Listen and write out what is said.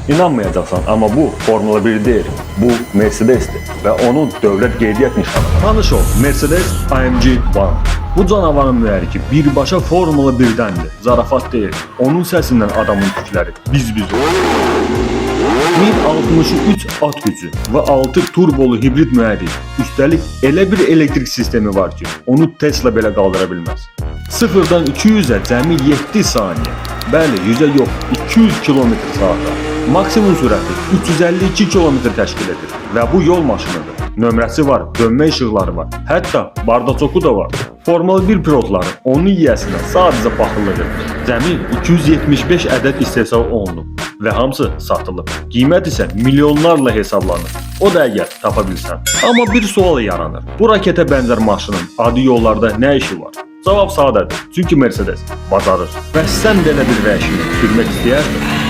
İnanmayacaqsan, amma bu Formula 1 deyil, bu Mercedes'dir və onun dövlət qeydiyyat nişanı. Tanış ol, Mercedes AMG One. Bu canavarın mühərriki birbaşa Formula 1-dəndir. Zarafat deyil. Onun səsindən adamın tükləri biz-biz olur. 1063 at gücü və 6 turbolu hibrid mühərrik. Üstəlik elə bir elektrik sistemi var ki, onu Tesla belə qaldıra bilməz. 0-dan 200-ə cəmi 7 saniyə. Bəli, 100-ə yox, 200 km/saata. Maksimum sürəti 352 km təşkil edir və bu yol maşınıdır. Nömrəsi var, dönmə işıqları var, hətta bardaçoku da var. Formula 1 pilotları onun yiyəsinə sadəcə baxırlıq edir. Cəmi 275 ədəd istehsal olunub və hamısı satılıb. Qiymət isə milyonlarla hesablanır. O da əgər tapa bilsən. Amma bir sual yaranır. Bu raketə bənzər maşının adi yollarda nə işi var? Cavab sadədir. Çünki Mercedes bacarır. Və sən belə bir vəhşini sürmək istəyərdin?